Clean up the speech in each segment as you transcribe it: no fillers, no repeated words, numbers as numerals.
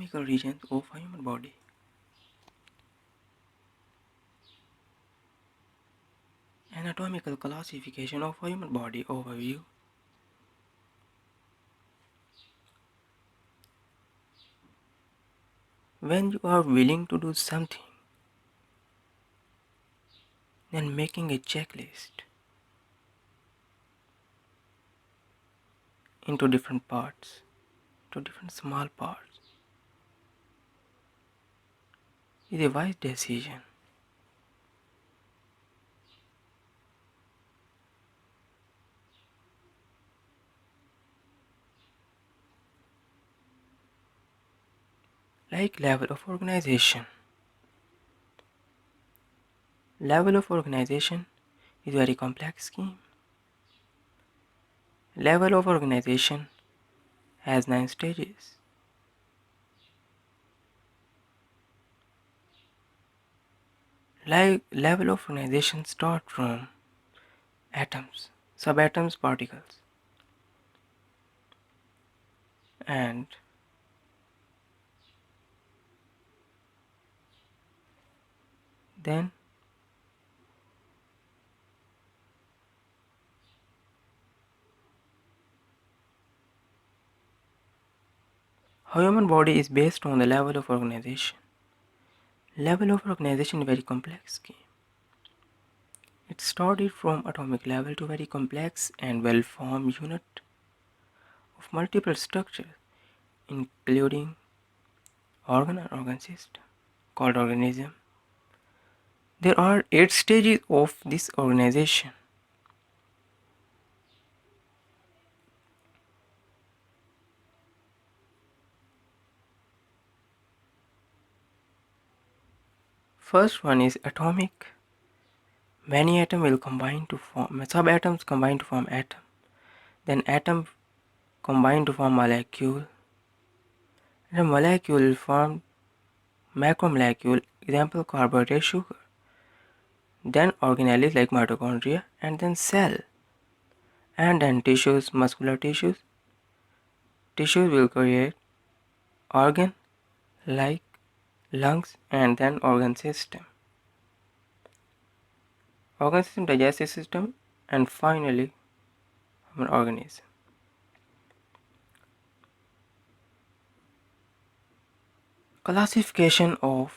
Anatomical regions of human body. Anatomical classification of human body overview. When you are willing to do something, then making a checklist into different parts, to different small parts, is a wise decision. Like level of organization. Level of organization is a very complex scheme. Level of organization has 9 stages. Like level of organization start from atoms, subatoms, particles, and then human body is based on the level of organization. Level of organization is very complex scheme. It started from atomic level to very complex and well-formed unit of multiple structures, including organ and organ system called organism. There are 8 stages of this organization. First one is atomic. Many atoms will combine to form subatoms combine to form atom. Then atom combine to form molecule. And a molecule will form macromolecule, example carbohydrate, sugar. Then organelles like mitochondria, and then cell. And then tissues, muscular tissues. Tissues will create organ like lungs, and then organ system. Organ system, digestive system, and finally an organism. Classification of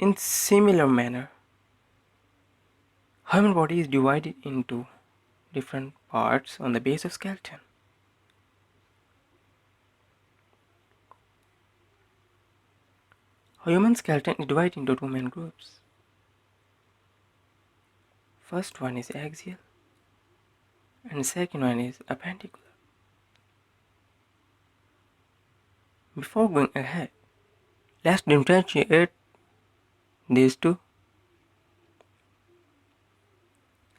in similar manner, human body is divided into different parts on the base of skeleton. Human skeleton is divided into two main groups. First one is axial and second one is appendicular. Before going ahead, let's differentiate these two.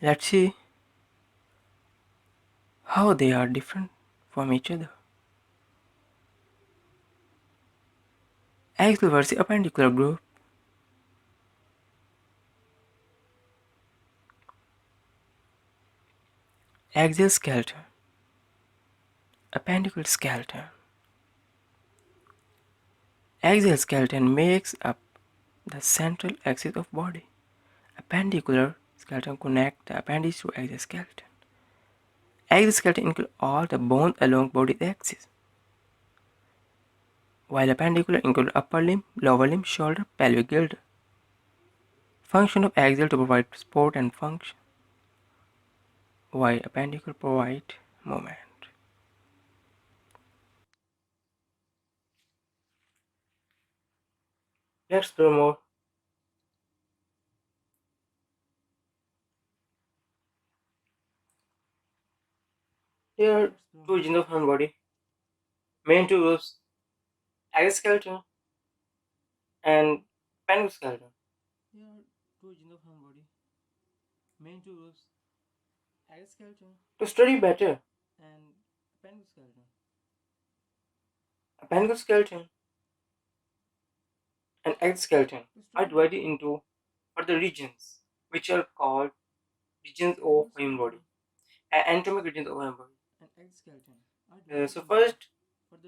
Let's see how they are different from each other. Axial versus appendicular group. Axial skeleton, appendicular skeleton. Axial skeleton makes up the central axis of body. Appendicular skeleton connect the appendage to axial skeleton. Axial skeleton include all the bones along body axis, while appendicular include upper limb, lower limb, shoulder, pelvic girdle. Function of axial to provide support and function, while appendicular provide movement. Let's explore more. Here are two regions of human body. Main two groups: axial skeleton and appendicular skeleton. Here are two regions of human body. Main two groups: axial skeleton. To study better, and appendicular skeleton. Appendicular skeleton and exoskeleton are divided into further regions, which are called regions of human body, anatomic regions of human body. And exoskeleton. So first,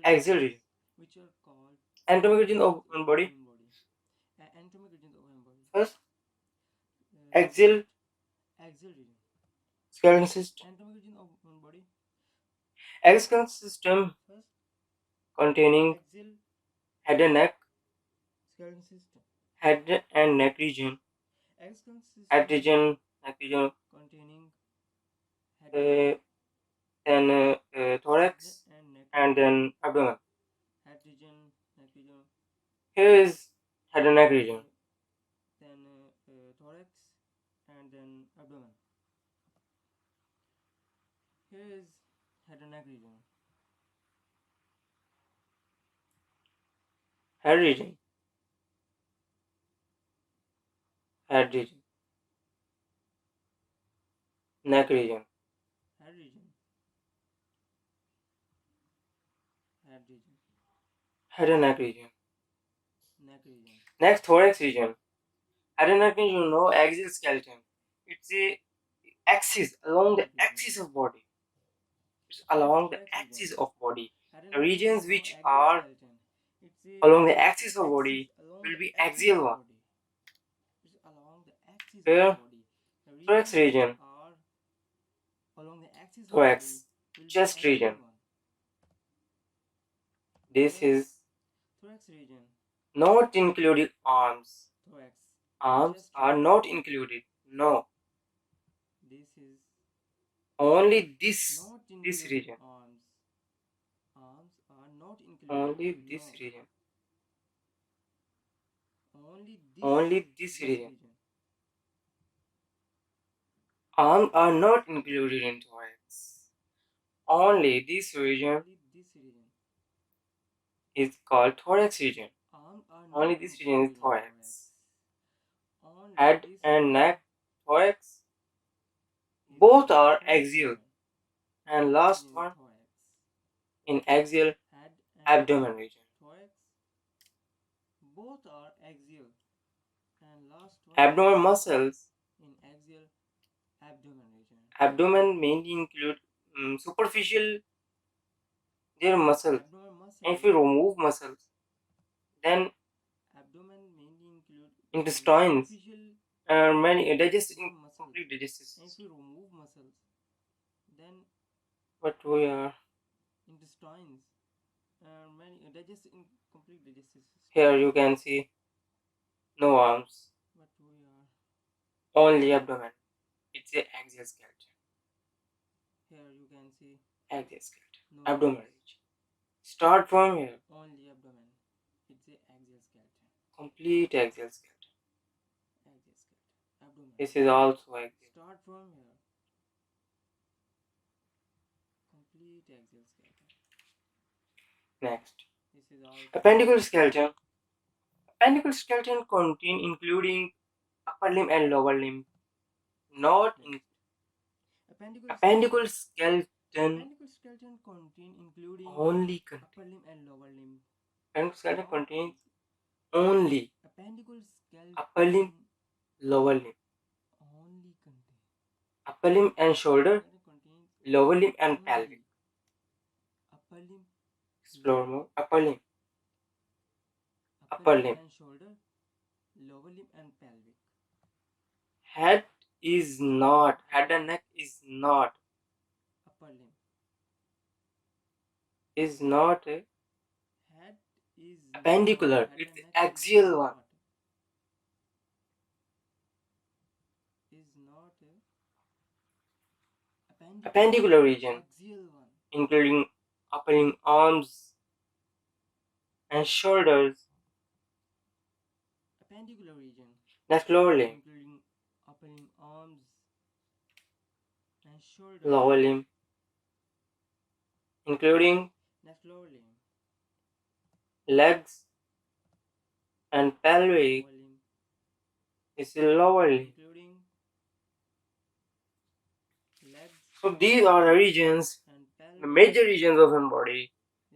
axial region. Which are called Anatomical region of human body. Anatomical region of human body. First, axial Axial region. skeleton system. Anatomical region of human body. Axial skeleton system First, containing axial head and neck, skeleton system. head and neck region, Axial system head region, neck region, containing head then thorax, and neck and then abdomen. head region, neck region, Here is head and neck region. then thorax, and then abdomen. Here is head and neck region. Head region, head region, neck region, Head region. Head region. head and neck region. Neck region. Next, thorax region. Head and neck region, you know, axial skeleton. It's a axis along the axis of body. It's along the axis of body. The regions which are along the axis of body will be axial one. It's along the axis Here, of body. The thorax regions which region, are along the axis of body thorax, will be chest axial region. one. This is Thorax region. not including arms. Thorax. Arms Chest are region. not included. No, This is only this not included region. arms. Arms are not included. Only this No. region. Only this this region. region. Arms are not included in thorax. Only this region Only this region. is called thorax region. Arms are Only not this region is included in thorax. Only Head this and region neck, thorax, is both called are thorax axial. region. And Only last this region is one thorax. in axial Head and abdomen region. thorax. Both are axial. And last one Abdominal muscles. in axial abdomen region. Abdomen mainly include superficial their muscles. Abdomen muscles. And if you remove muscles, then Abdomen mainly include intestines superficial many digestive muscles. complete digestive And if system. you remove muscles, then But we are intestines many complete digestive system. here. You can see no arms, But we are only abdomen. It's a axial skeleton. here. You can see Axial skeleton. no Abdomen arms. region. Start from here. Only abdomen. It's a axial skeleton. Complete axial skeleton. Axial skeleton. Abdomen. This is also axial. Start from here. Complete axial skeleton. Next. This is also Appendicular skeleton. Appendicular skeleton contain including upper limb and lower limb. Not in appendicular skeleton. Appendicular skeleton contain including Only upper limb and lower limb. appendicular skeleton contains only Appendicular skeleton upper limb, lower limb. Only contain Upper limb and shoulder, lower limb and pelvic. Upper limb. Explore more. Upper limb. Upper limb and shoulder, lower limb and pelvic. Head is not. Head and neck is not. Upper limb. Is not a Head is appendicular. Not, It's axial one. Is not a Appendicular region, axial one. including upper limb, arms, and shoulders. Appendicular region. Next, lower limb. Including upper limb, arms, and shoulders. Lower limb. Including next lower limb. Legs and pelvic. Lower limb. This is lower limb. Including legs. So these are the regions, the major regions of human body.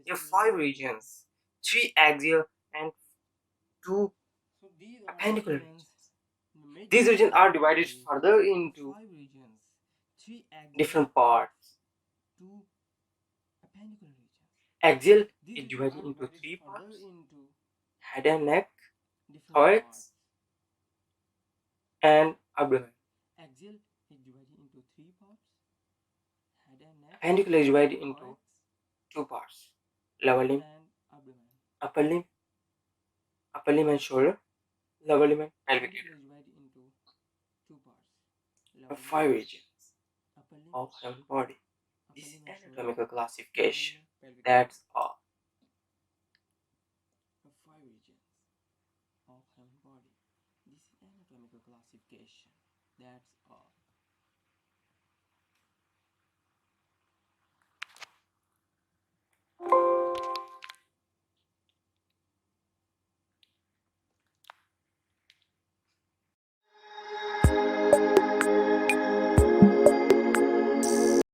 There are 5 regions, 3 axial and 2 appendicular regions. These regions are divided further into 5 regions, 3 axial, different parts. 2 appendicular regions. Axial is divided into 3 parts. head and neck, different thorax, parts. and abdomen. Axial is divided into three parts: head and neck, Appendicular is divided into thorax, two parts: lower limb, and abdomen. upper limb, upper limb and shoulder, lower limb and pelvic Appendicular area. is divided into two parts: The lower limb, five regions upper limb, of human body. upper This is limb and shoulder, anatomical lower classification. limb and pelvic area. That's all. The five regions of human body. This is anatomical classification. That's